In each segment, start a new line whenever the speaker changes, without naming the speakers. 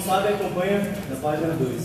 sabe, acompanha na página 2.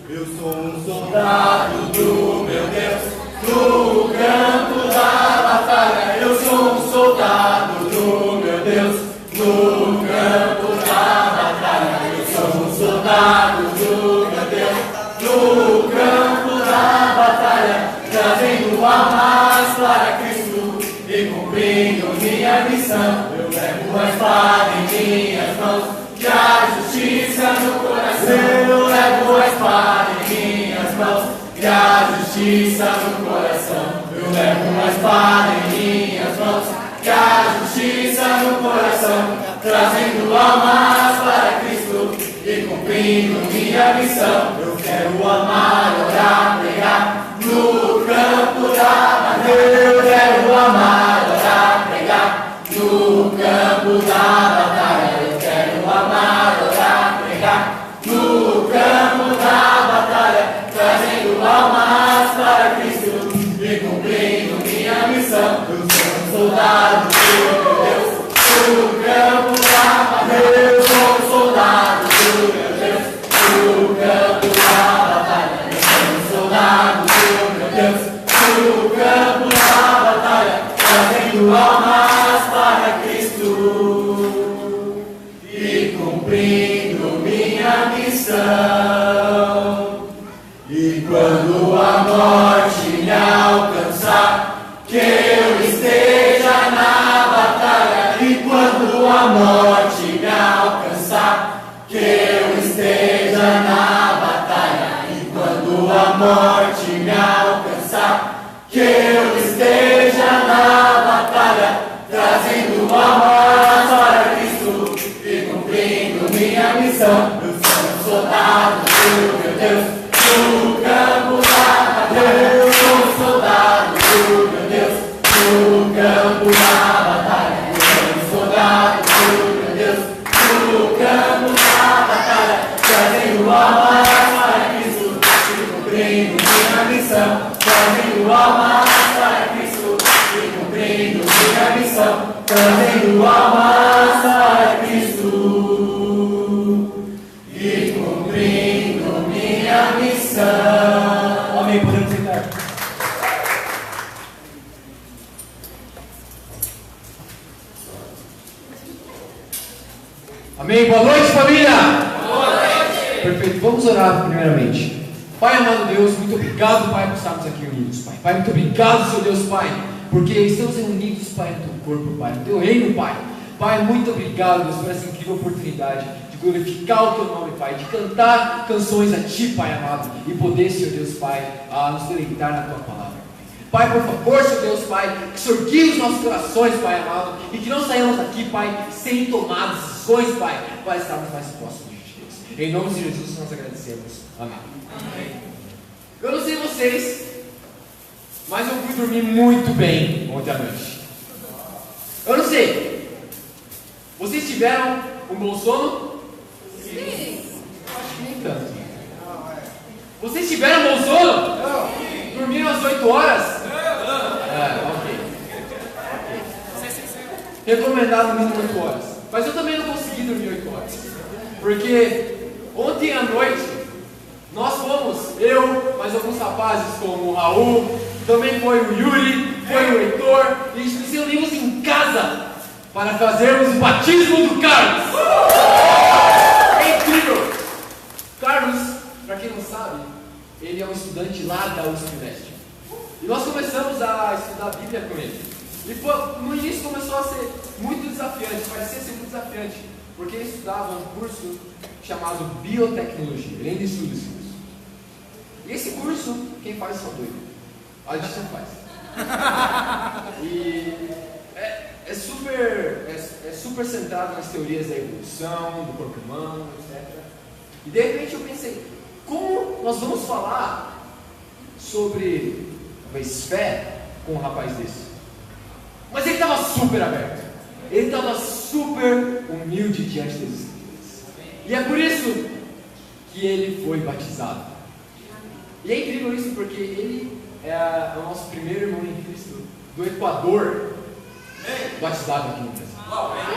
Eu sou um soldado do meu Deus, no campo da batalha. Eu sou um soldado do meu Deus, no campo da batalha. Eu sou um soldado do meu Deus, no campo da batalha, trazendo almas para Cristo e cumprindo minha missão. Eu levo a espada em minhas mãos e a justiça no coração. Eu levo a espada em minhas mãos e a justiça no coração. Eu levo uma espada em minhas mãos e a justiça no coração, trazendo almas para Cristo e cumprindo minha missão. Eu quero amar, orar, pregar no campo da batalha. Eu quero amar, orar, pregar no campo da batalha. Eu quero amar, orar, pregar no campo da batalha, trazendo almas para Cristo e cumprindo minha missão. Eu sou um soldado do meu Deus, no campo da batalha. Eu sou um soldado do meu Deus, no campo da batalha. Eu sou um soldado do meu Deus, no campo da batalha, trazendo almas para Cristo e cumprindo minha missão. E quando a morte me alcançar, que eu esteja na batalha. E quando a morte me alcançar, que eu esteja na batalha. E quando a morte me alcançar, que eu esteja na batalha, trazendo almas para Cristo e cumprindo minha missão. Eu sou um soldado do meu Deus, no campo da batalha. Eu sou um soldado do meu Deus, no campo da batalha. Eu sou um soldado do meu Deus, no campo da batalha, trazendo almas para Cristo e cumprindo minha missão. Trazendo almas para Cristo e cumprindo minha missão. Trazendo almas para Cristo e cumprindo minha missão.
Amém, podemos sentar.
Amém, boa noite, família!
Boa noite!
Perfeito, vamos orar primeiramente. Pai amado Deus, muito obrigado, Pai, por estarmos aqui unidos, Pai. Pai, muito obrigado, Senhor Deus, Pai, porque estamos unidos, Pai, no teu corpo, Pai, no teu reino, Pai. Pai, muito obrigado, Deus, por essa incrível oportunidade de glorificar o teu nome, Pai, de cantar canções a Ti, Pai amado, e poder, Senhor Deus, Pai, nos deleitar na Tua palavra. Pai, por favor, Senhor Deus, Pai, que o Senhor guie os nossos corações, Pai amado, e que não saímos daqui, Pai, sem tomar decisões, Pai, para estarmos mais próximos de Deus. Em nome de Jesus, nós agradecemos. Amém.
Amém.
Eu não sei vocês, mas eu fui dormir muito bem ontem à noite. Eu não sei. Vocês tiveram um bom sono?
Sim.
Acho que nem tanto. Vocês tiveram um bom sono?
Não.
Dormiram às 8 horas? Ok. Recomendado no mínimo 8 horas. Mas eu também não consegui dormir 8 horas. Porque ontem à noite nós fomos, eu, mais alguns rapazes como o Raul, também foi o Yuri, foi o Heitor, e a gente nos reunimos em casa para fazermos o batismo do Carlos. É incrível! Carlos, para quem não sabe, ele é um estudante lá da USP Leste. E nós começamos a estudar a Bíblia com ele. E no início começou a ser muito desafiante, parecia ser muito desafiante, porque ele estudava um curso chamado Biotecnologia. Ele ainda estuda esse curso. E esse curso, quem faz só doido. A gente não faz. E é super centrado nas teorias da evolução, do corpo humano, etc. E de repente eu pensei, como nós vamos falar sobre talvez fé com um rapaz desse? Mas ele estava super aberto. Ele estava super humilde diante das Escrituras. E é por isso que ele foi batizado. E é incrível isso porque ele é o nosso primeiro irmão em Cristo do Equador batizado aqui no Brasil.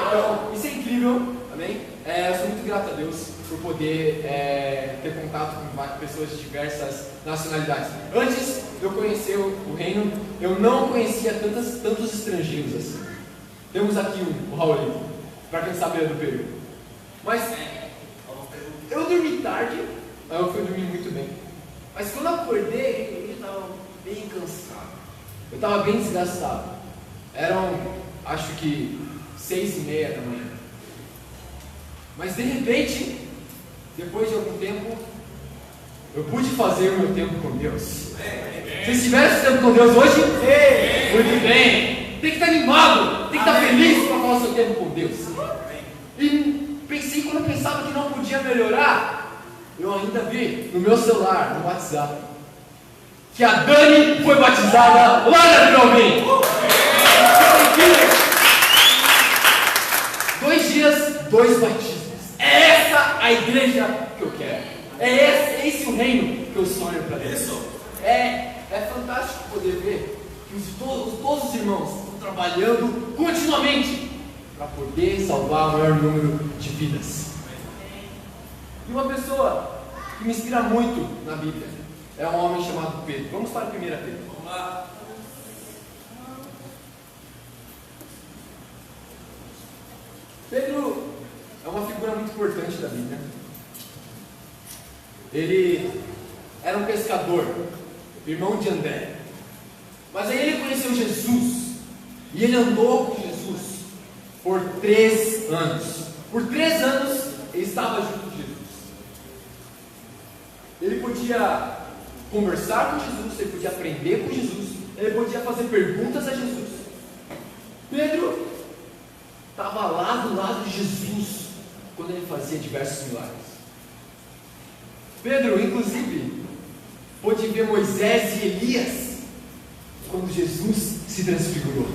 Então, isso é incrível. Amém? Eu sou muito grato a Deus por poder ter contato com pessoas de diversas nacionalidades. Antes de eu conhecer o reino, eu não conhecia tantos estrangeiros assim. Temos aqui o Raul, para quem sabe é do Peru. Mas eu dormi tarde, eu fui dormir muito bem. Mas quando eu acordei, eu estava bem cansado. Eu estava bem desgastado. Eram, acho que 6:30 da manhã. Mas de repente, depois de algum tempo, eu pude fazer o meu tempo com Deus. Vocês tiveram esse tempo com Deus hoje? Sim. Muito bem. Tem que estar animado, tem que estar feliz para fazer o seu tempo com Deus. E pensei, quando eu pensava que não podia melhorar, eu ainda vi no meu celular, no WhatsApp, que a Dani foi batizada lá naturalmente. 2 dias, 2 batismos. É essa a igreja que eu quero. É esse o reino que eu sonho para Deus. É fantástico poder ver que todos os irmãos estão trabalhando continuamente para poder salvar o maior número de vidas. E uma pessoa que me inspira muito na Bíblia é um homem chamado Pedro. Vamos para 1 Pedro. Vamos lá. Pedro é uma figura muito importante da Bíblia. Ele era um pescador, irmão de André. Mas aí ele conheceu Jesus e ele andou com Jesus por 3 anos. Por 3 anos ele estava junto com Jesus. Ele podia conversar com Jesus, ele podia aprender com Jesus, ele podia fazer perguntas a Jesus. Pedro estava lá do lado de Jesus quando ele fazia diversos milagres. Pedro, inclusive, pôde ver Moisés e Elias quando Jesus se transfigurou.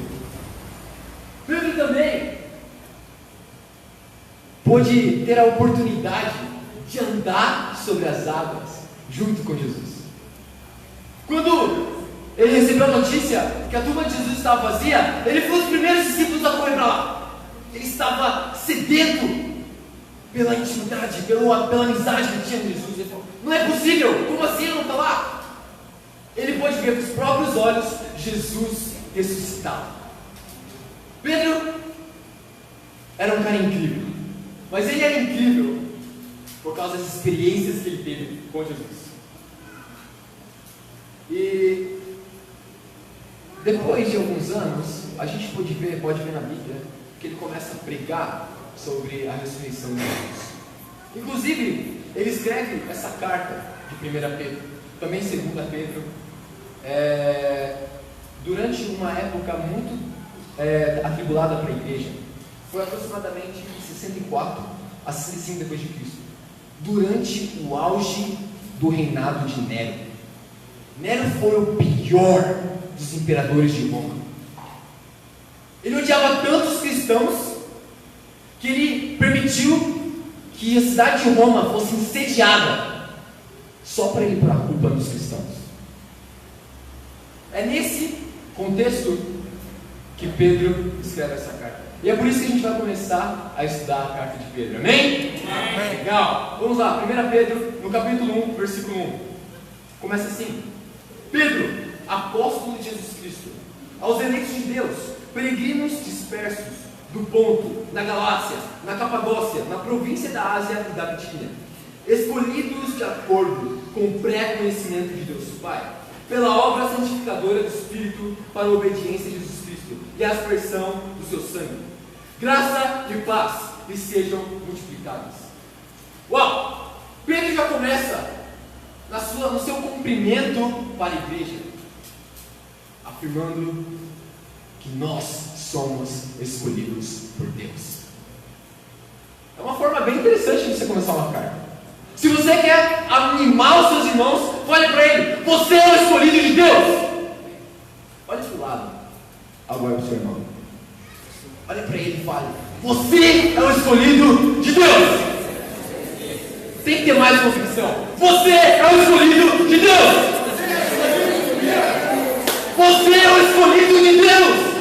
Pedro também pôde ter a oportunidade de andar sobre as águas junto com Jesus. Quando ele recebeu a notícia que a tumba de Jesus estava vazia, ele foi um dos primeiros discípulos a correr para lá. Ele estava sedento pela intimidade, pela amizade que tinha com Jesus. Ele falou: não é possível, como assim não está lá? Ele pôde ver com os próprios olhos Jesus ressuscitado. Pedro era um cara incrível, mas ele era incrível por causa das experiências que ele teve com Jesus. E depois de alguns anos, a gente pode ver na Bíblia que ele começa a pregar sobre a ressurreição de Jesus. Inclusive, ele escreve essa carta de 1 Pedro, também 2 Pedro, durante uma época muito atribulada para a igreja. Foi aproximadamente 64 a 65 depois de Cristo, durante o auge do reinado de Nero. Nero foi o pior dos imperadores de Roma. Ele odiava tantos cristãos que ele permitiu que a cidade de Roma fosse incendiada só para ele pôr a culpa nos cristãos. É nesse contexto que Pedro escreve essa carta. E é por isso que a gente vai começar a estudar a carta de Pedro. Amém? Amém. Legal. Vamos lá, 1 Pedro, no capítulo 1, versículo 1. Começa assim: Pedro, apóstolo de Jesus Cristo, aos eleitos de Deus, peregrinos dispersos do Ponto, na Galácia, na Capadócia, na província da Ásia e da Bitínia, escolhidos de acordo com o pré-conhecimento de Deus Pai, pela obra santificadora do Espírito, para a obediência de Jesus Cristo e a aspersão do seu sangue. Graça e paz lhes sejam multiplicadas. Uau! Pedro já começa no seu cumprimento para a igreja, afirmando que nós somos escolhidos por Deus. É uma forma bem interessante de você começar uma carta. Se você quer animar os seus irmãos, olhe para ele: você é o escolhido de Deus. Olhe para o lado agora para o seu irmão. Olhe para ele e fale: você é o escolhido de Deus. Tem que ter mais convicção. Você é o escolhido de Deus. Você é o escolhido de Deus.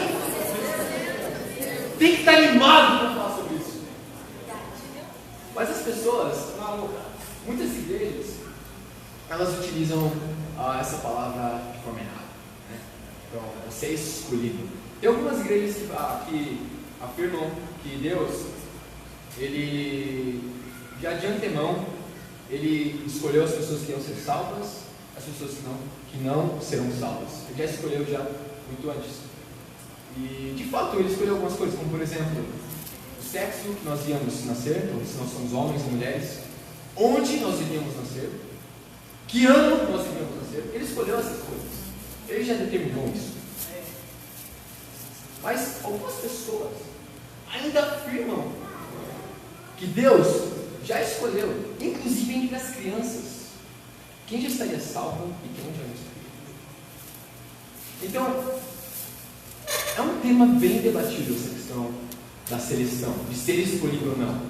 Tem que estar animado para falar sobre isso. pessoas, muitas igrejas, elas utilizam essa palavra de forma errada, né? Então, você é escolhido. Tem algumas igrejas que afirmam que Deus, Ele já de antemão, Ele escolheu as pessoas que iam ser salvas, as pessoas que não serão salvas. Ele já escolheu muito antes. E de fato Ele escolheu algumas coisas, como por exemplo, o sexo que nós íamos nascer, então, se nós somos homens e mulheres, onde nós iríamos nascer, que ano nós iríamos nascer. Ele escolheu essas coisas. Ele já determinou isso. Mas algumas pessoas ainda afirmam que Deus já escolheu, inclusive entre as crianças, quem já estaria salvo e quem já não estaria. Então, é um tema bem debatido essa questão da seleção, de ser escolhido ou não.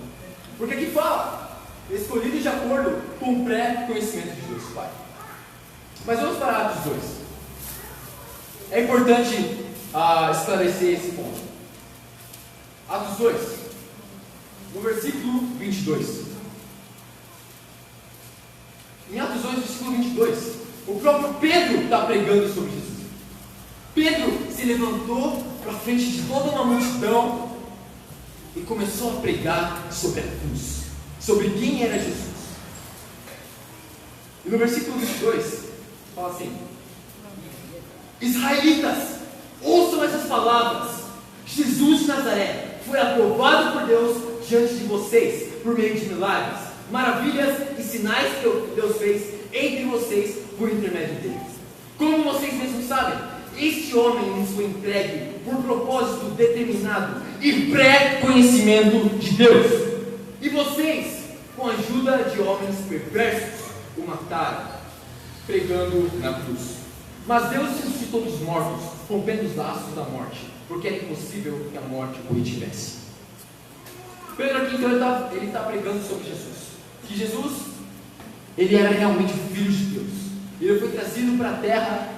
Porque aqui fala, escolhido de acordo com o pré-conhecimento de Deus Pai. Mas vamos para Atos 2. É importante esclarecer esse ponto. Atos 2, no versículo 22. Em Atos 2, versículo 22, o próprio Pedro está pregando sobre Jesus. Pedro se levantou para frente de toda uma multidão e começou a pregar sobre a cruz, sobre quem era Jesus. E no versículo 22, fala assim: Israelitas, ouçam essas palavras. Jesus de Nazaré foi aprovado por Deus diante de vocês, por meio de milagres, maravilhas e sinais que Deus fez entre vocês por intermédio dele. Como vocês mesmos sabem, este homem lhes foi entregue por propósito determinado e pré-conhecimento de Deus. E vocês, com a ajuda de homens perversos, o mataram, pregando na cruz. Mas Deus ressuscitou dos mortos, rompendo os laços da morte, porque era impossível que a morte o retivesse. Pedro aqui então ele está pregando sobre Jesus. Que Jesus, ele era realmente o Filho de Deus. Ele foi trazido para a terra,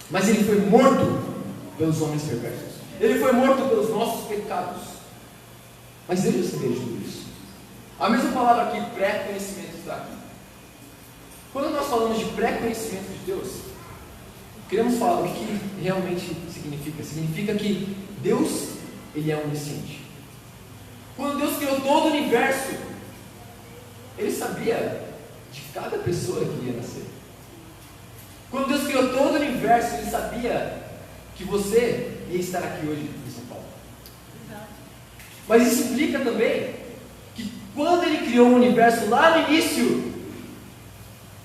mas ele foi morto pelos homens perversos. Ele foi morto pelos nossos pecados. Mas Deus já sabia de tudo isso. A mesma palavra aqui, pré-conhecimento, está aqui. Quando nós falamos de pré-conhecimento de Deus, queremos falar o que realmente significa. Significa que Deus, ele é onisciente. Quando Deus criou todo o universo, Ele sabia de cada pessoa que ia nascer. Quando Deus criou todo o universo, Ele sabia que você ia estar aqui hoje em São Paulo. Mas isso implica também que quando Ele criou o universo lá no início,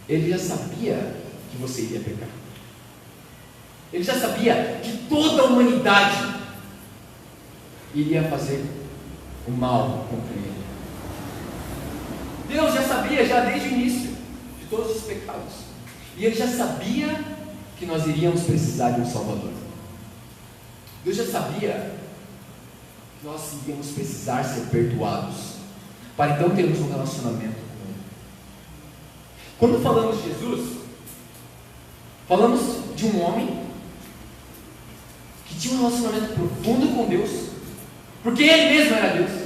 Ele já sabia que você iria pecar. Ele já sabia que toda a humanidade iria fazer o mal contra Ele. Deus já sabia, já desde o início, de todos os pecados. E Ele já sabia que nós iríamos precisar de um Salvador. Deus já sabia que nós iríamos precisar ser perdoados, para então termos um relacionamento com Ele. Quando falamos de Jesus, falamos de um homem que tinha um relacionamento profundo com Deus, porque Ele mesmo era Deus.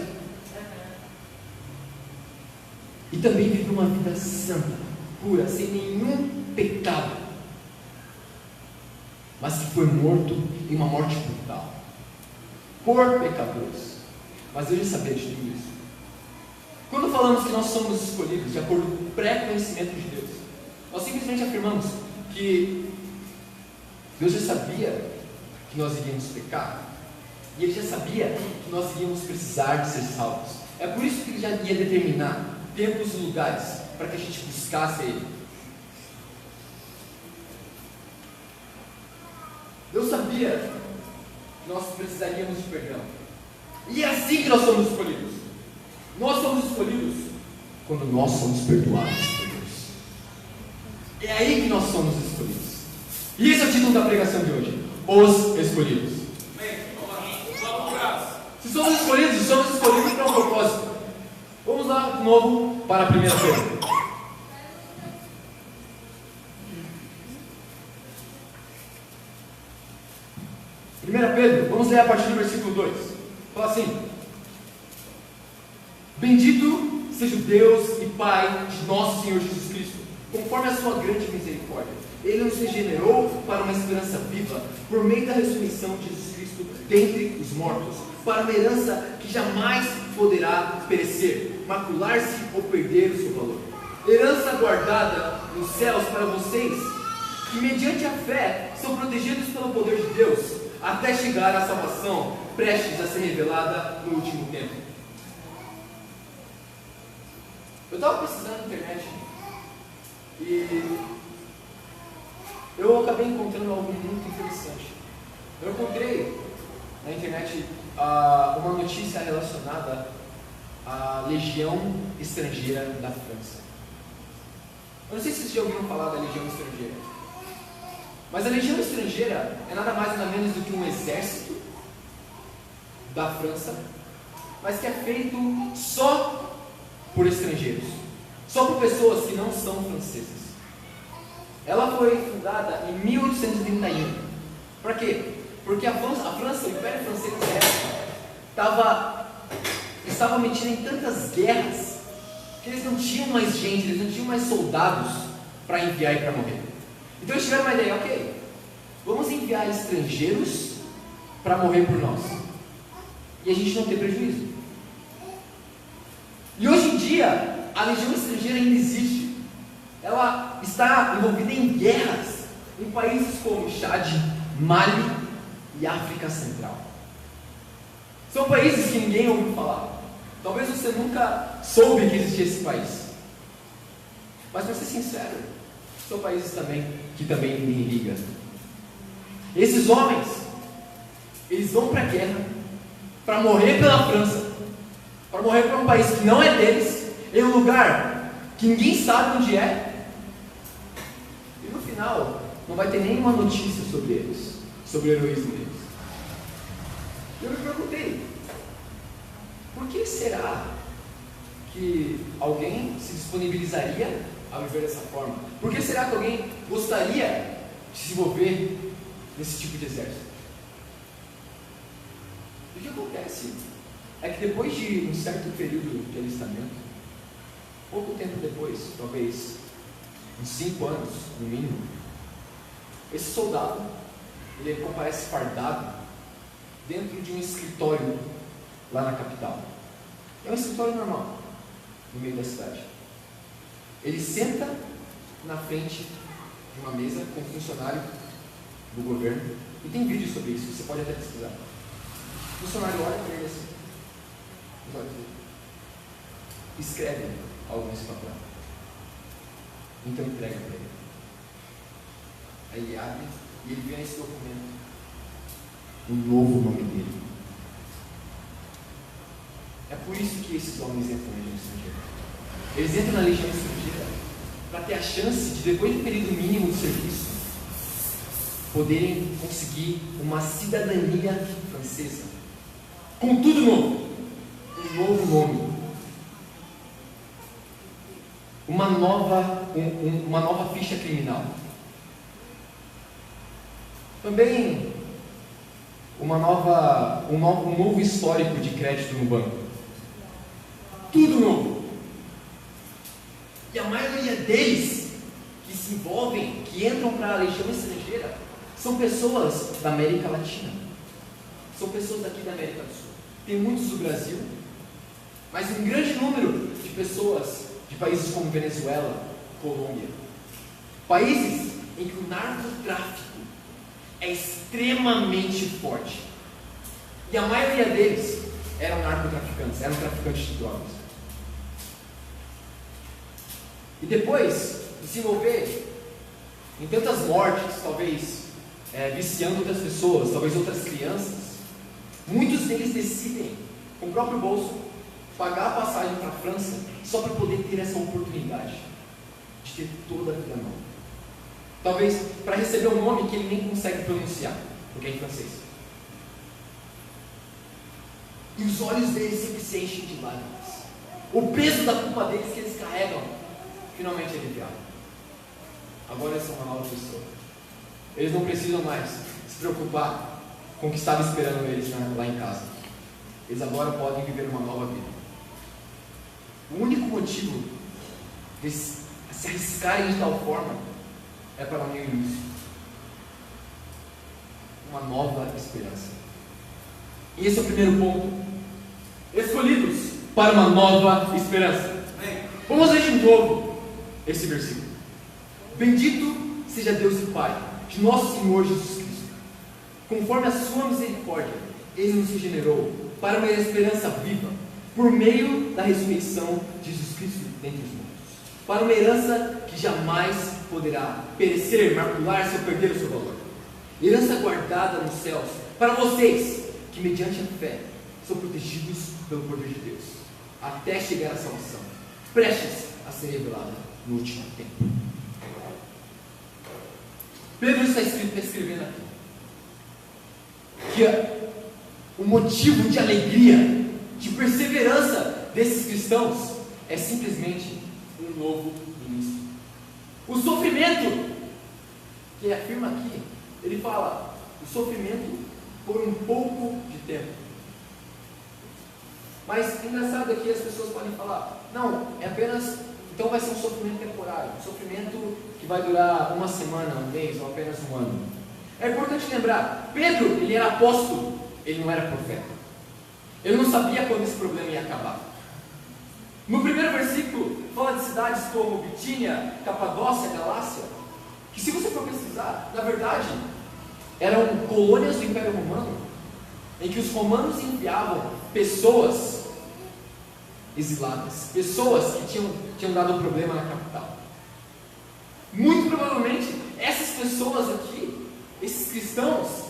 E também viveu uma vida santa, pura, sem nenhum pecado, mas que foi morto em uma morte brutal por pecadores. Mas Deus já sabia de tudo isso. Quando falamos que nós somos escolhidos de acordo com o pré-conhecimento de Deus, nós simplesmente afirmamos que Deus já sabia que nós iríamos pecar, e Ele já sabia que nós iríamos precisar de ser salvos. É por isso que Ele já ia determinar tempos e lugares para que a gente buscasse Ele. Deus sabia que nós precisaríamos de perdão. E é assim que nós somos escolhidos. Nós somos escolhidos quando nós somos perdoados por Deus. É aí que nós somos escolhidos. E esse é o título da pregação de hoje: Os Escolhidos. Se somos escolhidos para um propósito. Vamos lá de novo para a 1 Pedro. 1 Pedro, vamos ler a partir do versículo 2. Fala assim: Bendito seja o Deus e Pai de nosso Senhor Jesus Cristo, conforme a sua grande misericórdia. Ele nos regenerou para uma esperança viva, por meio da ressurreição de Jesus Cristo dentre os mortos, para uma herança que jamais poderá perecer, macular-se ou perder o seu valor. Herança guardada nos céus para vocês, que mediante a fé são protegidos pelo poder de Deus, até chegar à salvação, prestes a ser revelada no último tempo. Eu estava pesquisando na internet e eu acabei encontrando algo muito interessante. Eu encontrei na internet uma notícia relacionada à legião estrangeira da França. Eu não sei se vocês já ouviram falar da legião estrangeira, mas a legião estrangeira é nada mais nada menos do que um exército da França, mas que é feito só por estrangeiros, só por pessoas que não são francesas. Ela foi fundada em 1831. Para quê? Porque a França, o Império Francês nessa época, estava metido em tantas guerras que eles não tinham mais gente, eles não tinham mais soldados para enviar e para morrer. Então eles tiveram uma ideia, ok, vamos enviar estrangeiros para morrer por nós, e a gente não ter prejuízo. E hoje em dia, a legião estrangeira ainda existe. Ela está envolvida em guerras em países como Chad, Mali e África Central. São países que ninguém ouviu falar. Talvez você nunca soube que existia esse país. Mas para ser sincero, são países que também ninguém liga. Esses homens, eles vão para a guerra para morrer pela França, para morrer para um país que não é deles, em um lugar que ninguém sabe onde é. E no final, não vai ter nenhuma notícia sobre eles, sobre o heroísmo deles. Eu me perguntei, por que será que alguém se disponibilizaria a viver dessa forma? Por que será que alguém gostaria de se envolver nesse tipo de exército? O que acontece é que depois de um certo período de alistamento, pouco tempo depois, talvez uns 5 anos no mínimo, esse soldado ele comparece fardado dentro de um escritório lá na capital. É um escritório normal, no meio da cidade. Ele senta na frente de uma mesa com um funcionário do governo, e tem vídeo sobre isso, você pode até pesquisar. O funcionário olha para ele assim, os olhos dele, escreve algo nesse papel, então entrega para ele. Aí ele abre e ele vê nesse documento o novo nome dele. É por isso que esses homens entram na legião estrangeira. Eles entram na legião estrangeira para ter a chance de, depois de um período mínimo de serviço, poderem conseguir uma cidadania francesa, com tudo novo, um novo nome, uma nova ficha criminal, também um novo histórico de crédito no banco, tudo novo. E a maioria deles que se envolvem, que entram para a legião estrangeira, são pessoas da América Latina, são pessoas daqui da América do Sul. Tem muitos do Brasil, mas um grande número de pessoas de países como Venezuela, Colômbia, países em que o narcotráfico é extremamente forte. E a maioria deles eram narcotraficantes, eram traficantes de drogas. E depois de se envolver em tantas mortes, talvez viciando outras pessoas, talvez outras crianças, muitos deles decidem, com o próprio bolso, pagar a passagem para a França só para poder ter essa oportunidade de ter toda a vida nova. Talvez para receber um nome que ele nem consegue pronunciar, porque é em francês. E os olhos deles sempre se enchem de lágrimas. O peso da culpa deles que eles carregam finalmente é aliviado. Agora eles são uma nova pessoa. Eles não precisam mais se preocupar com o que estava esperando eles lá em casa. Eles agora podem viver uma nova vida. O único motivo de se arriscarem de tal forma é para o meu início, uma nova esperança. E esse é o primeiro ponto. Escolhidos para uma nova esperança. Vamos ler de novo esse versículo. Bendito seja Deus e Pai de nosso Senhor Jesus Cristo. Conforme a sua misericórdia, Ele nos regenerou para uma esperança viva, por meio da ressurreição de Jesus Cristo dentre os mortos, para uma herança que jamais poderá perecer, macular-se ou perder o seu valor. Herança guardada nos céus, para vocês que mediante a fé são protegidos pelo poder de Deus, até chegar à salvação, prestes a ser revelada no último tempo. Pedro está escrevendo aqui que o motivo de alegria, de perseverança desses cristãos é simplesmente um novo início. O sofrimento, que ele afirma aqui, ele fala, o sofrimento por um pouco de tempo. Mas engraçado é que as pessoas podem falar, não, é apenas, então vai ser um sofrimento temporário, um sofrimento que vai durar uma semana, um mês ou apenas um ano. É importante lembrar, Pedro, ele era apóstolo, ele não era profeta. Ele não sabia quando esse problema ia acabar. No primeiro versículo, fala de cidades como Bitínia, Capadócia, Galácia, que se você for pesquisar, na verdade, eram colônias do Império Romano, em que os romanos enviavam pessoas exiladas, pessoas que tinham dado problema na capital. Muito provavelmente, essas pessoas aqui, esses cristãos,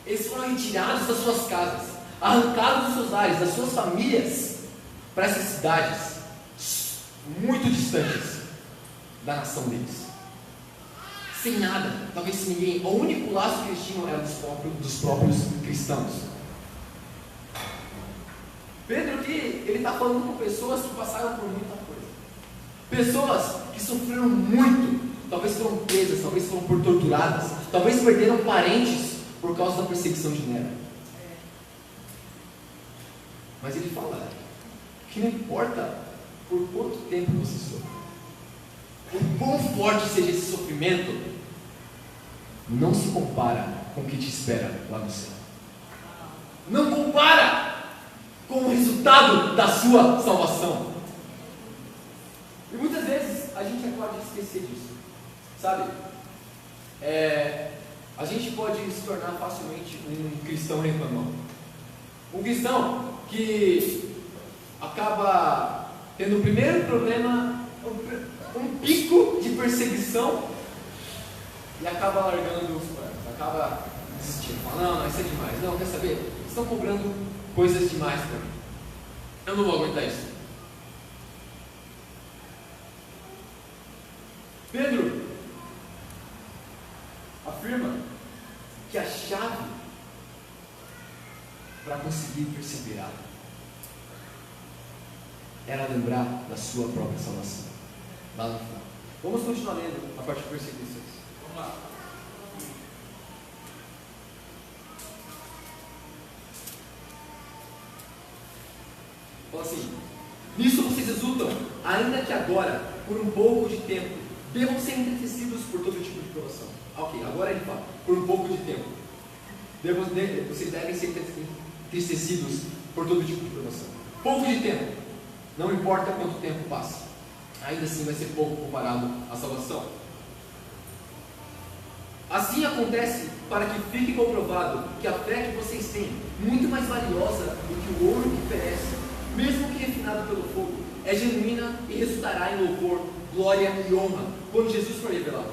eles foram retirados das suas casas, arrancados dos seus lares, das suas famílias, para essas cidades muito distantes da nação deles, sem nada, talvez sem ninguém. O único laço que eles tinham era dos próprios cristãos. Pedro aqui, ele está falando com pessoas que passaram por muita coisa, pessoas que sofreram muito, talvez foram presas, talvez foram torturadas, talvez perderam parentes por causa da perseguição de Nero. Mas ele fala que não importa por quanto tempo você sofre, o quão forte seja esse sofrimento, não se compara com o que te espera lá no céu. Não compara com o resultado da sua salvação. E muitas vezes a gente pode esquecer disso, sabe? A gente pode se tornar facilmente um cristão reclamão, um cristão que acaba tendo o primeiro problema, um pico de perseguição, e acaba largando os planos, acaba desistindo, fala, não, isso é demais, não, quer saber, eles estão cobrando coisas demais para mim, eu não vou aguentar isso. Pedro afirma que a chave para conseguir perseverar era lembrar da sua própria salvação, lá no final. Vamos continuar lendo a partir do versículo 6. Vamos lá. Fala assim: nisso vocês exultam, ainda que agora, por um pouco de tempo, devam ser entristecidos por todo tipo de provação. Ok, agora ele fala, por um pouco de tempo. Vocês devem ser entristecidos por todo tipo de provação. Pouco de tempo. Não importa quanto tempo passa, ainda assim vai ser pouco comparado à salvação. Assim acontece para que fique comprovado que a fé que vocês têm, muito mais valiosa do que o ouro que perece, mesmo que refinado pelo fogo, é genuína e resultará em louvor, glória e honra quando Jesus for revelado.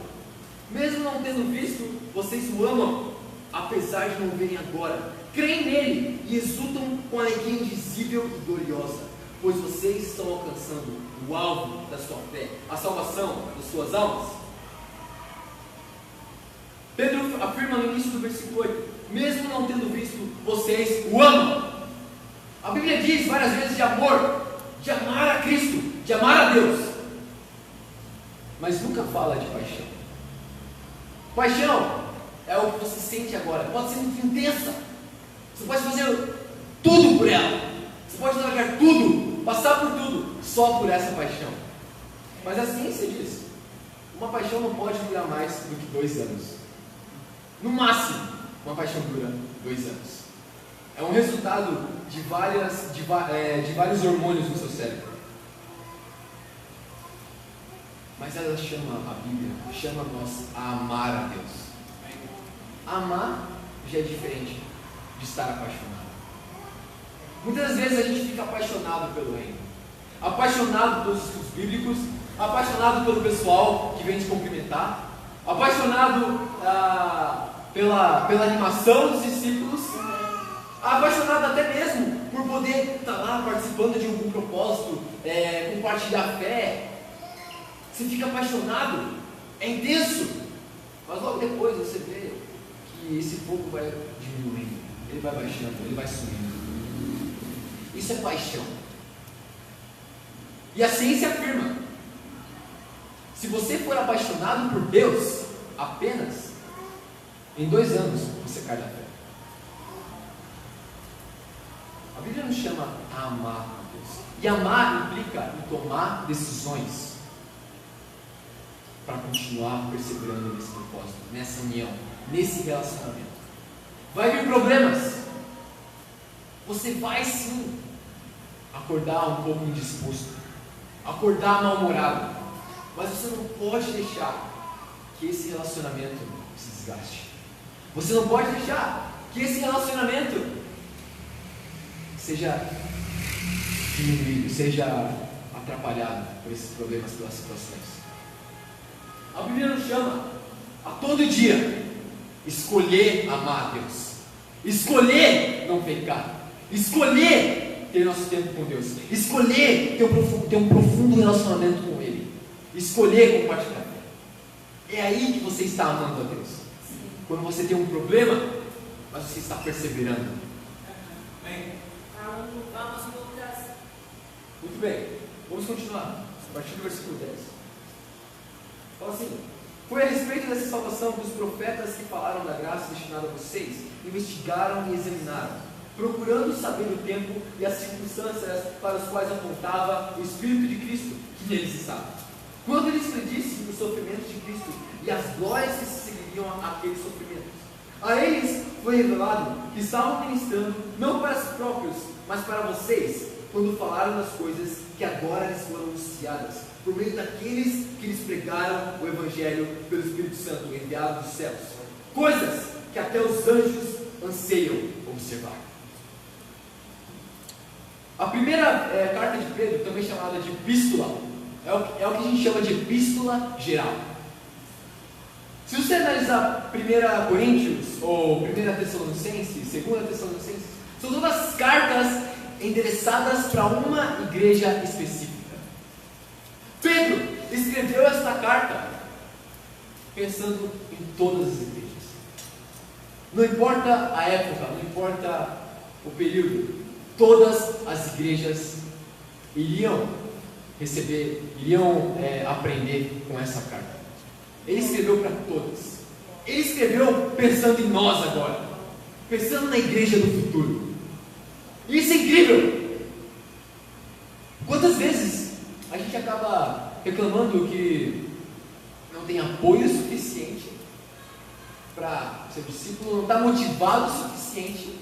Mesmo não tendo visto, vocês o amam, apesar de não verem agora. Creem nele e exultam com alegria indizível e gloriosa, pois vocês estão alcançando o alvo da sua fé, a salvação das suas almas. Pedro afirma no início do versículo 8: mesmo não tendo visto, vocês o amam. A Bíblia diz várias vezes de amor, de amar a Cristo, de amar a Deus, mas nunca fala de paixão. Paixão é o que você sente agora, pode ser muito intensa, você pode fazer tudo por ela, você pode largar tudo, passar por tudo, só só por essa paixão. Mas a ciência diz, uma paixão não pode durar mais do que 2 anos. No máximo, uma paixão dura 2 anos. É um resultado de vários hormônios no seu cérebro. Mas ela a Bíblia chama nós a amar a Deus. Amar já é diferente de estar apaixonado. Muitas vezes a gente fica apaixonado pelo reino, apaixonado pelos estudos bíblicos, apaixonado pelo pessoal que vem te cumprimentar, apaixonado pela animação dos discípulos, apaixonado até mesmo por poder estar lá participando de algum propósito, compartilhar a fé. Você fica apaixonado, é intenso, mas logo depois você vê que esse fogo vai diminuindo, ele vai baixando, ele vai sumindo. Isso é paixão. E a ciência afirma: se você for apaixonado por Deus apenas, em 2 anos você cai da fé. A Bíblia nos chama a amar a Deus. E amar implica em tomar decisões para continuar perseverando nesse propósito, nessa união, nesse relacionamento. Vai vir problemas. Você vai sim acordar um pouco indisposto, acordar mal-humorado, mas você não pode deixar que esse relacionamento se desgaste. Você não pode deixar que esse relacionamento seja diminuído, seja atrapalhado por esses problemas, pelas situações. A Bíblia nos chama a todo dia escolher amar a Deus, escolher não pecar, escolher ter nosso tempo com Deus, escolher ter um profundo relacionamento com Ele, escolher compartilhar. É aí que você está amando a Deus. Quando você tem um problema, mas você está perseverando. Muito bem, vamos continuar. A partir do versículo 10. Fala assim: foi a respeito dessa salvação que os profetas que falaram da graça destinada a vocês investigaram e examinaram, procurando saber o tempo e as circunstâncias para os quais apontava o Espírito de Cristo que neles estava, quando eles predissem os sofrimentos de Cristo e as glórias que se seguiriam àqueles sofrimentos. A eles foi revelado que estavam ministrando não para si próprios, mas para vocês, quando falaram das coisas que agora lhes foram anunciadas, por meio daqueles que lhes pregaram o Evangelho pelo Espírito Santo enviado dos céus, coisas que até os anjos anseiam observar. A primeira carta de Pedro, também chamada de epístola, é o que a gente chama de epístola geral. Se você analisar 1 Coríntios, ou 1 Tessalonicenses, 2 Tessalonicenses, são todas cartas endereçadas para uma igreja específica. Pedro escreveu esta carta pensando em todas as igrejas. Não importa a época, não importa o período, todas as igrejas iriam aprender com essa carta. Ele escreveu para todas. Ele escreveu pensando em nós agora, pensando na igreja do futuro. E isso é incrível. Quantas vezes a gente acaba reclamando que não tem apoio suficiente para ser discípulo, não está motivado o suficiente,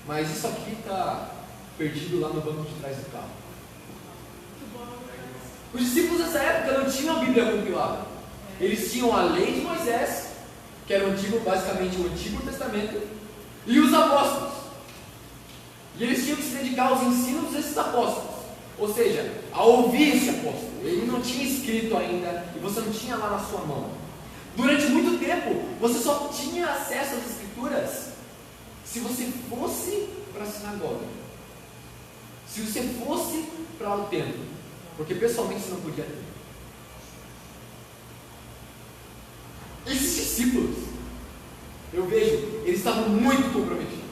mas isso aqui está perdido lá no banco de trás do carro. Os discípulos dessa época não tinham a Bíblia compilada. Eles tinham a lei de Moisés, que era basicamente o Antigo Testamento, e os apóstolos. E eles tinham que se dedicar aos ensinos desses apóstolos, ou seja, a ouvir esse apóstolo. Ele não tinha escrito ainda, e você não tinha lá na sua mão. Durante muito tempo, você só tinha acesso às escrituras se você fosse para a sinagoga, se você fosse para o templo, porque pessoalmente você não podia ter. Esses discípulos, eu vejo, eles estavam muito comprometidos.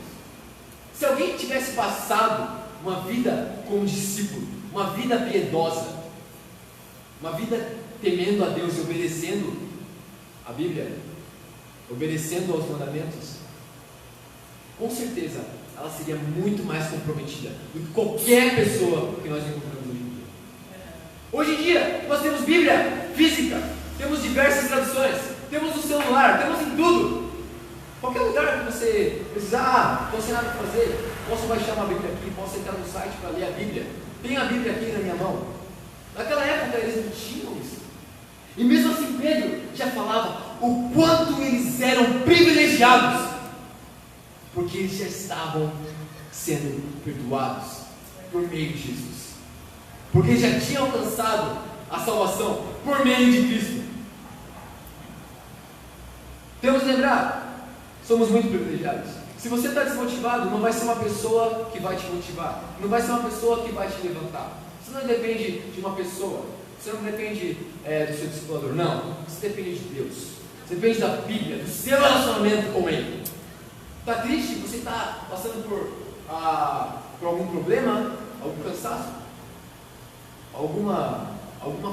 Se alguém tivesse passado uma vida como discípulo, uma vida piedosa, uma vida temendo a Deus e obedecendo a Bíblia, obedecendo aos mandamentos, com certeza ela seria muito mais comprometida do que qualquer pessoa que nós encontramos hoje em dia. Hoje em dia, nós temos Bíblia física, temos diversas traduções, temos no celular, temos em tudo. Qualquer lugar que você precisar, não tem nada para fazer, posso baixar uma Bíblia aqui, posso entrar no site para ler a Bíblia. Tenho a Bíblia aqui na minha mão. Naquela época eles não tinham isso. E mesmo assim Pedro já falava o quanto eles eram privilegiados, porque eles já estavam sendo perdoados por meio de Jesus, porque eles já tinham alcançado a salvação por meio de Cristo. Temos que lembrar, somos muito privilegiados. Se você está desmotivado, não vai ser uma pessoa que vai te motivar, não vai ser uma pessoa que vai te levantar. Você não depende de uma pessoa, você não depende do seu discipulador, não. Você depende de Deus, você depende da Bíblia, do seu relacionamento com Ele. Está triste? Você está passando por algum problema, algum cansaço, alguma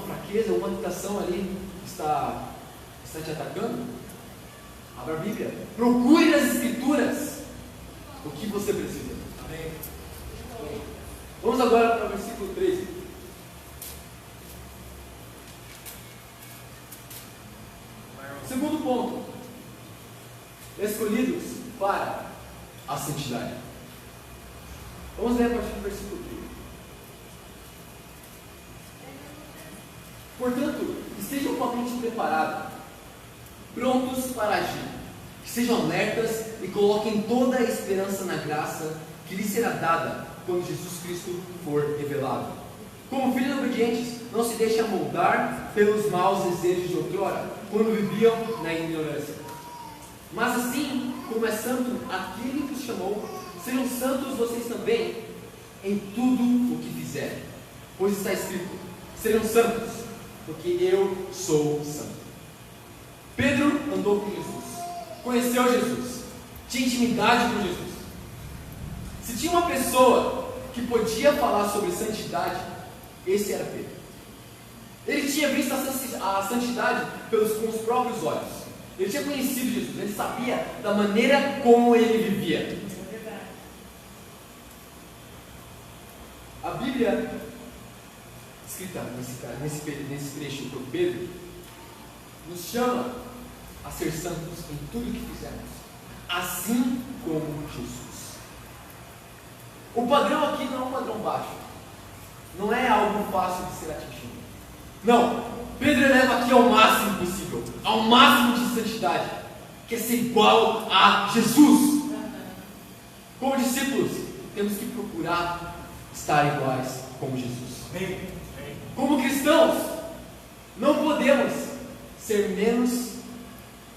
fraqueza, alguma tentação ali está te atacando? Abra a Bíblia, procure nas Escrituras o que você precisa. Amém? Vamos agora para o versículo 13. Segundo ponto: escolhidos para a santidade. Vamos ler a partir do versículo 13. Portanto, estejam com a mente preparada, prontos para agir, que sejam alertas e coloquem toda a esperança na graça que lhes será dada quando Jesus Cristo for revelado. Como filhos obedientes, não se deixem amoldar pelos maus desejos de outrora, quando viviam na ignorância. Mas assim como é santo aquele que os chamou, sejam santos vocês também em tudo o que fizerem. Pois está escrito: sejam santos, porque eu sou santo. Pedro andou com Jesus, conheceu Jesus, tinha intimidade com Jesus. Se tinha uma pessoa que podia falar sobre santidade, esse era Pedro. Ele tinha visto a santidade com os próprios olhos. Ele tinha conhecido Jesus, ele sabia da maneira como ele vivia. A Bíblia, escrita nesse trecho por Pedro, nos chama a ser santos em tudo que fizermos, assim como Jesus. O padrão aqui não é um padrão baixo, não é algo fácil de ser atingido. Não, Pedro eleva aqui ao máximo possível, ao máximo de santidade, que é ser igual a Jesus. Como discípulos, temos que procurar estar iguais como Jesus. Como cristãos, não podemos ser menos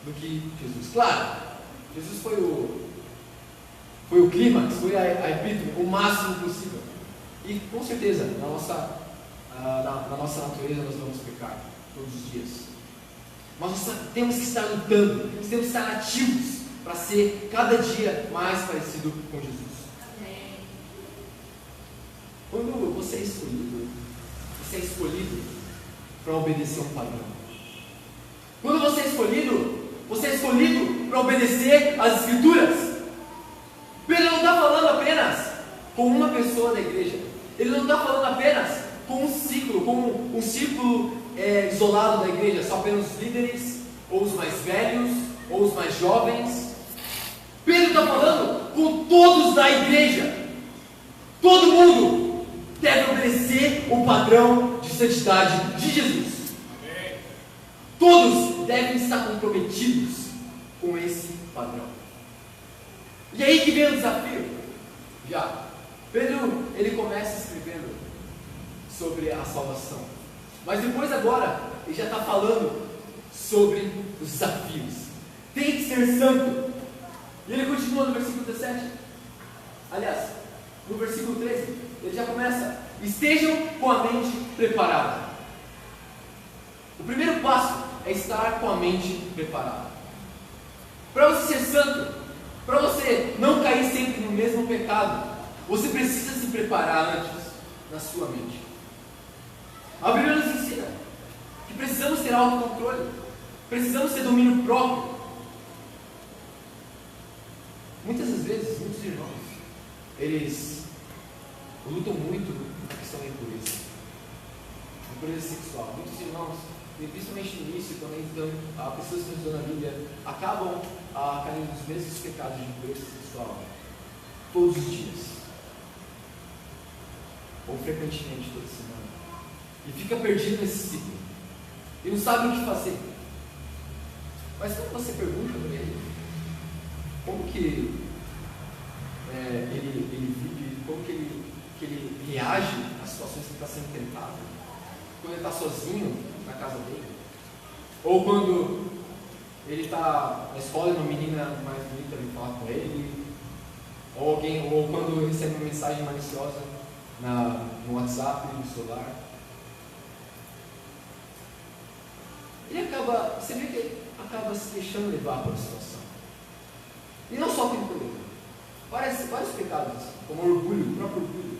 do que Jesus. Claro, Jesus foi o clímax, foi a epítome, o máximo possível. E com certeza, na nossa natureza nós vamos pecar todos os dias. Mas nós temos que estar lutando, nós temos que estar ativos para ser cada dia mais parecido com Jesus. Quando você é escolhido para obedecer um padrão. Quando você é escolhido para obedecer às Escrituras. Pedro não está falando apenas com uma pessoa da igreja. Ele não está falando apenas com um círculo isolado da igreja, só apenas os líderes, ou os mais velhos, ou os mais jovens. Pedro está falando com todos da igreja. Todo mundo deve obedecer o padrão de santidade de Jesus. Todos devem estar comprometidos com esse padrão. E aí que vem o desafio. Pedro, ele começa escrevendo sobre a salvação. Mas depois agora, ele já está falando sobre os desafios. Tem que ser santo. E ele continua no versículo 17. Aliás, no versículo 13, ele já começa: estejam com a mente preparada. O primeiro passo é estar com a mente preparada. Para você ser santo, para você não cair sempre no mesmo pecado, você precisa se preparar antes na sua mente. A Bíblia nos ensina que precisamos ter autocontrole, precisamos ter domínio próprio. Muitas das vezes, muitos irmãos eles lutam muito na questão da impureza. Impureza sexual. Muitos irmãos, principalmente no início, quando então, pessoas que estudam na Bíblia, acabam caindo nos mesmos pecados de impureza sexual todos os dias. Ou frequentemente toda semana. E fica perdido nesse ciclo. E não sabe o que fazer. Mas quando você pergunta para ele como que ele vive, como que ele reage às situações que ele está sendo tentado, quando ele está sozinho na casa dele, ou quando ele está na escola e uma menina mais bonita vem falar com ele, ou quando recebe uma mensagem maliciosa no WhatsApp, no celular, você vê que ele acaba se deixando levar pela situação. E não só pelo problema. Vários pecados, como orgulho, o próprio orgulho.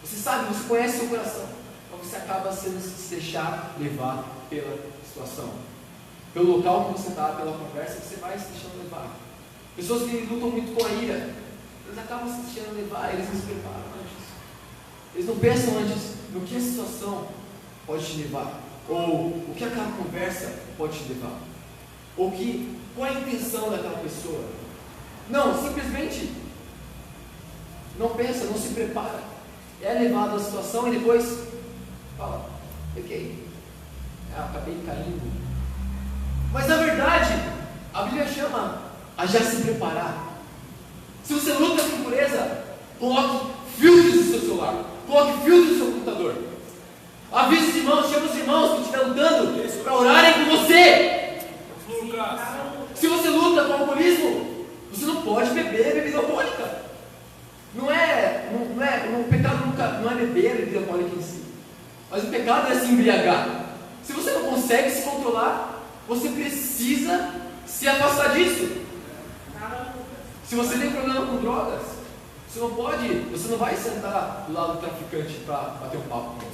Você sabe, você conhece seu coração, mas você acaba se deixar levar pela situação. Pelo local que você está, pela conversa, você vai se deixando levar. Pessoas que lutam muito com a ira, eles acabam se deixando levar, eles não se preparam antes. Eles não pensam antes no que a situação pode te levar, ou o que aquela conversa pode te levar, ou qual é a intenção daquela pessoa. Não, simplesmente não pensa, não se prepara, é levado à situação e depois fala, peguei, acabei caindo. Mas na verdade, a Bíblia chama a já se preparar. Se você luta com impureza, coloque filtros no seu celular, coloque filtros no seu computador. Avise os irmãos, chama os irmãos que estiver lutando para orarem com você. Se você luta com alcoolismo, você não pode beber bebida alcoólica. O pecado não é beber a bebida alcoólica em si, mas o pecado é se embriagar. Se você não consegue se controlar, você precisa se afastar disso. Se você tem problema com drogas, você não vai sentar do lado do traficante para bater um papo com ele.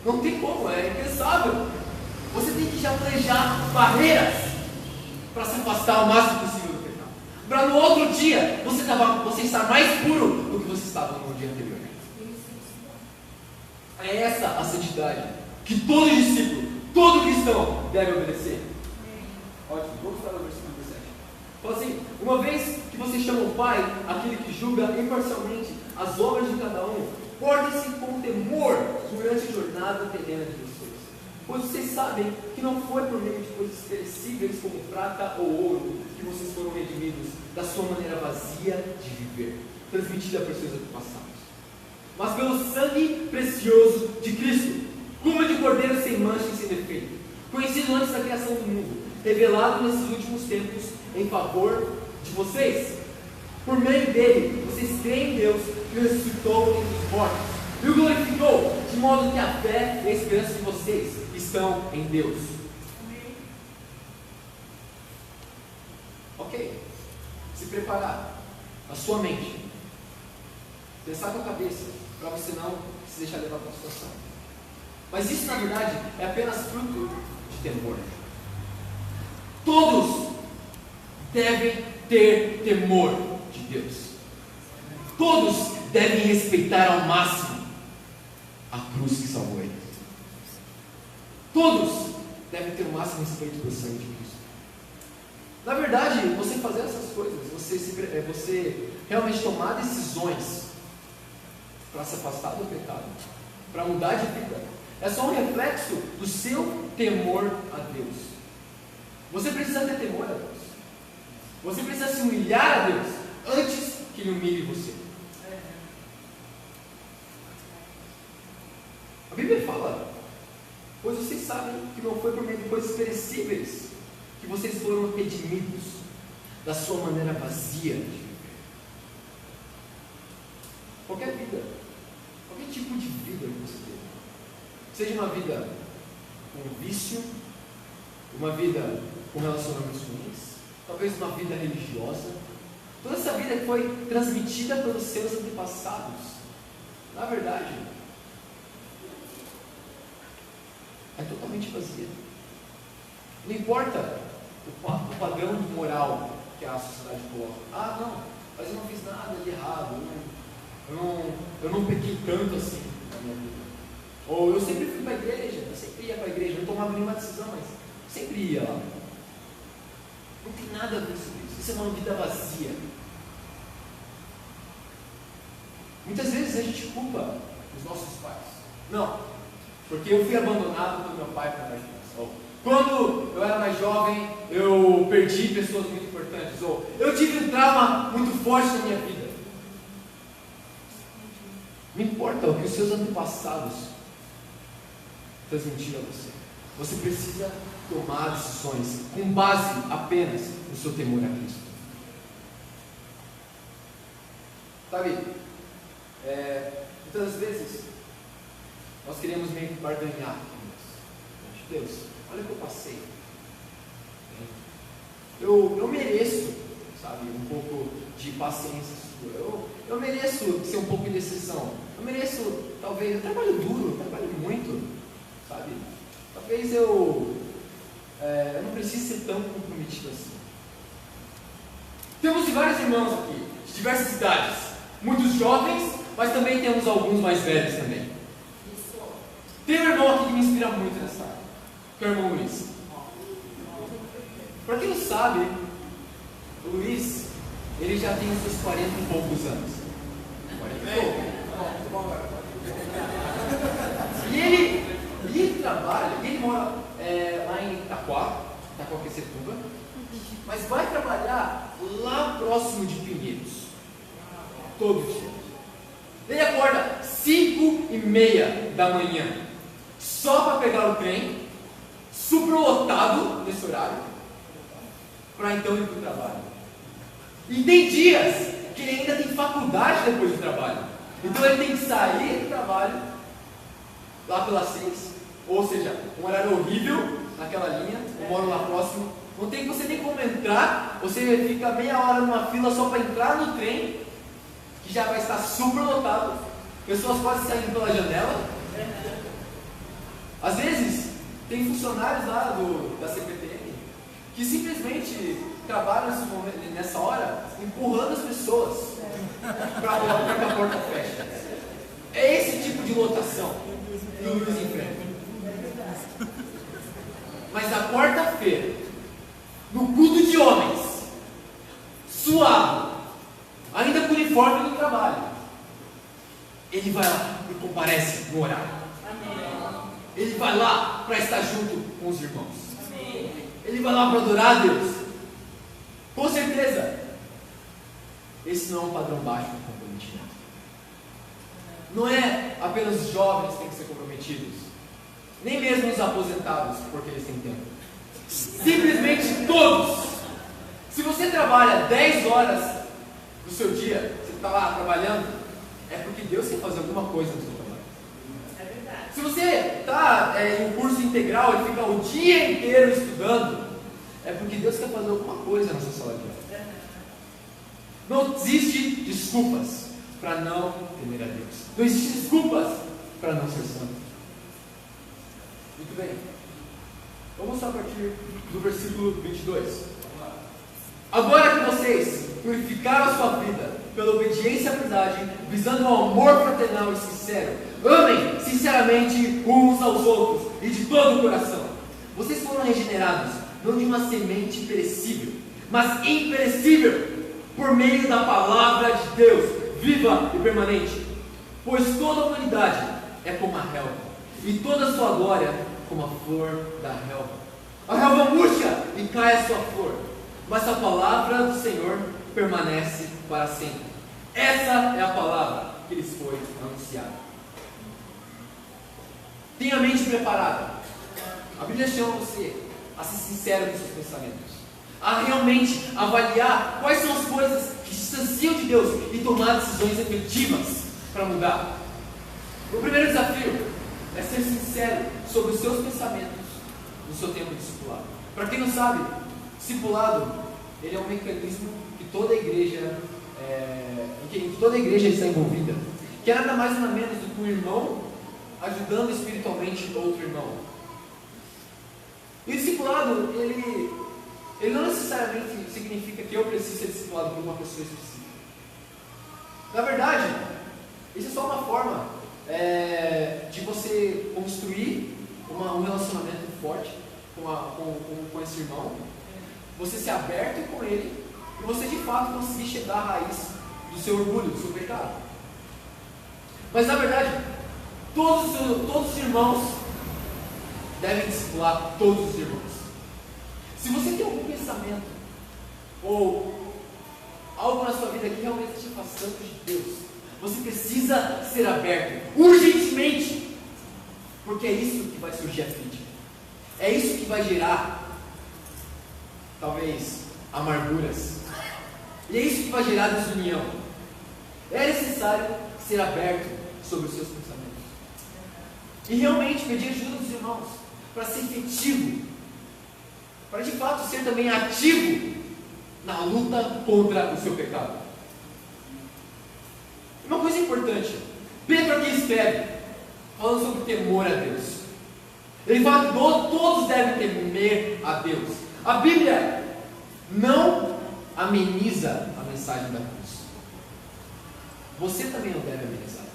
Não tem como, é impensável. Você tem que já planejar barreiras para se afastar o máximo possível do pecado, para no outro dia você estar mais puro do que você estava no dia anterior. É essa a santidade que todo discípulo, todo cristão deve obedecer. Ótimo, vamos para o versículo 17. Fala assim: uma vez que vocês chamam o Pai, aquele que julga imparcialmente as obras de cada um, portem-se com temor durante a jornada terrena de vocês, pois vocês sabem que não foi por meio de coisas perecíveis como prata ou ouro que vocês foram redimidos da sua maneira vazia de viver, transmitida a pessoas antepassadas, mas pelo sangue precioso de Cristo, como de cordeiro sem mancha e sem defeito, conhecido antes da criação do mundo, revelado nesses últimos tempos em favor de vocês. Por meio dele, vocês creem em Deus que o ressuscitou entre os mortos e o glorificou, de modo que a fé e a esperança de vocês estão em Deus. Ok? Se preparar a sua mente, pensar com a cabeça, para você não se deixar levar para a situação. Mas isso, na verdade, é apenas fruto de temor. Todos devem ter temor de Deus. Todos devem respeitar ao máximo a cruz que salvou eles. Todos devem ter o máximo respeito pelo sangue de Cristo. Na verdade, você fazer essas coisas, você realmente tomar decisões para se afastar do pecado, para mudar de vida, é só um reflexo do seu temor a Deus. Você precisa ter temor a Deus. Você precisa se humilhar a Deus antes que Ele humilhe você. A Bíblia fala: pois vocês sabem que não foi por meio de coisas perecíveis que vocês foram redimidos da sua maneira vazia de viver. Qualquer vida, qualquer tipo de vida que você tem, seja uma vida com vício, uma vida com relacionamentos ruins, talvez uma vida religiosa, toda essa vida que foi transmitida pelos seus antepassados, na verdade, é totalmente vazia. Não importa o padrão moral que a sociedade coloca. Ah, não, mas eu não fiz nada de errado, eu não pequei tanto assim na minha vida. Ou eu sempre fui para a igreja, eu sempre ia para a igreja, não tomava nenhuma decisão, mas sempre ia lá. Não tem nada a ver com isso é uma vida vazia. Muitas vezes a gente culpa os nossos pais. Não, porque eu fui abandonado pelo meu pai quando eu era criança. Ou quando eu era mais jovem, eu perdi pessoas muito importantes. Ou eu tive um trauma muito forte na minha vida. Não importa o que os seus antepassados transmitiram a você. Você precisa tomar decisões com base apenas no seu temor a Cristo. Sabe, muitas vezes nós queremos meio que barganhar com Deus. Olha o que eu passei. Eu mereço, sabe, um pouco de paciência sua. Eu mereço ser um pouco de decisão. Eu mereço, talvez, eu trabalho duro, eu trabalho muito, sabe? Talvez eu não precise ser tão comprometido assim. Temos vários irmãos aqui, de diversas idades. Muitos jovens, mas também temos alguns mais velhos também. Tem um irmão aqui que me inspira muito nessa área, que é o irmão Luiz. Para quem não sabe, o Luiz, ele já tem os seus 40 e poucos anos. 40 e pouco. E ele trabalha, ele mora lá em Itaquaquecetuba, mas vai trabalhar lá próximo de Pinheiros, todos os dias. Ele acorda 5:30 da manhã, só para pegar o trem, super lotado nesse horário, para então ir para o trabalho. E tem dias que ele ainda tem faculdade depois do trabalho, então ele tem que sair do trabalho lá pelas 6, ou seja, um horário horrível naquela linha. Eu moro lá próximo, não tem, você tem como entrar, você fica meia hora numa fila só para entrar no trem, que já vai estar super lotado, pessoas quase saindo pela janela. Às vezes tem funcionários lá da CPTM que simplesmente trabalham nessa hora empurrando as pessoas para que a porta feche. É esse tipo de lotação que o Luiz enfrenta. Mas na quarta-feira, no culto de homens, suado, ainda com o uniforme do trabalho, ele vai lá e comparece no horário. Ele vai lá para estar junto com os irmãos. Ele vai lá para adorar a Deus. Com certeza, esse não é um padrão baixo de comprometimento. Não é apenas os jovens que têm que ser comprometidos, nem mesmo os aposentados, porque eles têm tempo. Simplesmente todos. Se você trabalha 10 horas do seu dia, você está lá trabalhando, é porque Deus quer fazer alguma coisa no seu trabalho. É verdade. Se você está em um curso integral e fica o dia inteiro estudando, é porque Deus quer fazer alguma coisa na sua sala de aula. Não existe desculpas para não temer a Deus. Não existe desculpas para não ser santo. Muito bem. Vamos só a partir do versículo 22. Agora que vocês purificaram a sua vida pela obediência à verdade, visando o amor fraternal e sincero, amem sinceramente uns aos outros e de todo o coração. Vocês foram regenerados, não de uma semente perecível, mas imperecível, por meio da palavra de Deus, viva e permanente. Pois toda a humanidade é como a relva, e toda a sua glória como a flor da relva. A relva murcha e cai a sua flor, mas a palavra do Senhor permanece para sempre. Essa é a palavra que lhes foi anunciada. Tenha a mente preparada. A Bíblia chama você a ser sincero com seus pensamentos, a realmente avaliar quais são as coisas que distanciam de Deus e tomar decisões efetivas para mudar. O primeiro desafio é ser sincero sobre os seus pensamentos no seu tempo de discipulado. Para quem não sabe, discipulado ele é um mecanismo que toda igreja em que toda igreja está envolvida, que é nada mais nada menos do que um irmão ajudando espiritualmente outro irmão. E o discipulado, ele não necessariamente significa que eu preciso ser discipulado por uma pessoa específica. Na verdade, isso é só uma forma de você construir um relacionamento forte com esse irmão, você ser aberto com ele e você de fato conseguir chegar à raiz do seu orgulho, do seu pecado. Mas na verdade, todos os irmãos devem discipular todos os irmãos. Se você tem algum pensamento ou algo na sua vida que realmente te afastando de Deus, você precisa ser aberto urgentemente, porque é isso que vai surgir a crítica, é isso que vai gerar talvez amarguras, e é isso que vai gerar desunião. É necessário ser aberto sobre os seus pensamentos e realmente pedir ajuda dos irmãos para ser efetivo, para de fato ser também ativo na luta contra o seu pecado. Uma coisa importante, Pedro aqui escreve falando sobre temor a Deus. Ele fala que todos devem temer a Deus. A Bíblia não ameniza a mensagem da cruz. Você também não deve amenizar.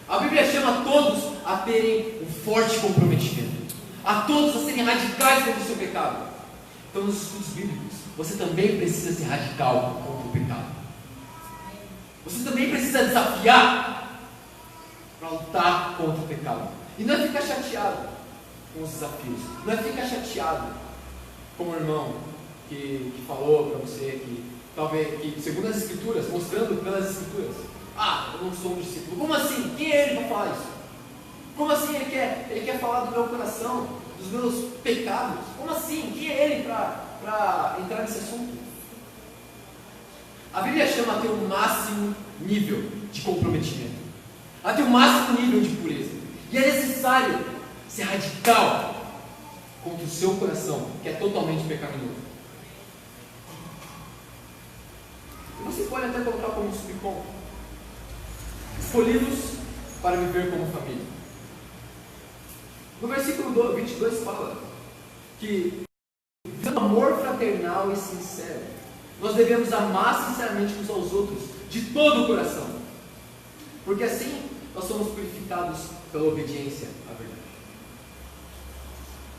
A Bíblia chama todos a terem um forte comprometimento, a todos a serem radicais contra o seu pecado. Então, nos estudos bíblicos, você também precisa ser radical contra o pecado. Você também precisa desafiar para lutar contra o pecado. E não é ficar chateado com os desafios, não é ficar chateado como o irmão que falou para você que talvez, que segundo as escrituras, mostrando pelas escrituras, eu não sou um discípulo. Como assim? Quem é ele para falar isso? Como assim ele quer falar do meu coração, dos meus pecados? Como assim? Quem é ele para entrar nesse assunto? A Bíblia chama a ter o máximo nível de comprometimento, a ter o máximo nível de pureza. E é necessário ser radical contra o seu coração, que é totalmente pecaminoso. Você pode até colocar como subponto: escolhidos para viver como família. No versículo 22 fala que, vivendo amor fraternal e sincero, nós devemos amar sinceramente uns aos outros de todo o coração, porque assim nós somos purificados pela obediência à verdade.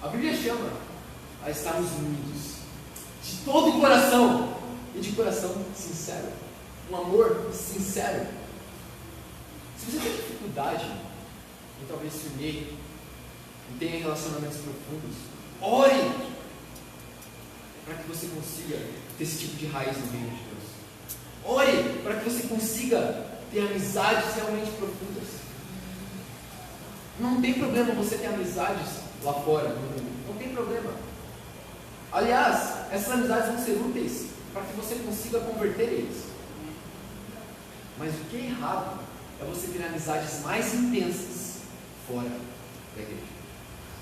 A Bíblia chama a estarmos unidos de todo o coração e de coração sincero, um amor sincero. Se você tem dificuldade em talvez se unir, em ter relacionamentos profundos, ore para que você consiga ter esse tipo de raiz no reino de Deus. Ore para que você consiga ter amizades realmente profundas. Não tem problema você ter amizades lá fora no mundo, não tem problema. Aliás, essas amizades vão ser úteis para que você consiga converter eles. Mas o que é errado é você ter amizades mais intensas fora da igreja.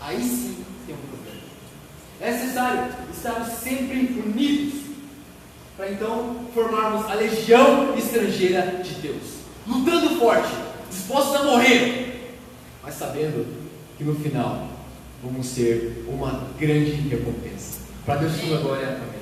Aí sim tem um problema. É necessário estarmos sempre unidos para então formarmos a legião estrangeira de Deus, lutando forte, dispostos a morrer, mas sabendo que no final vamos ter uma grande recompensa. Para Deus toda a glória.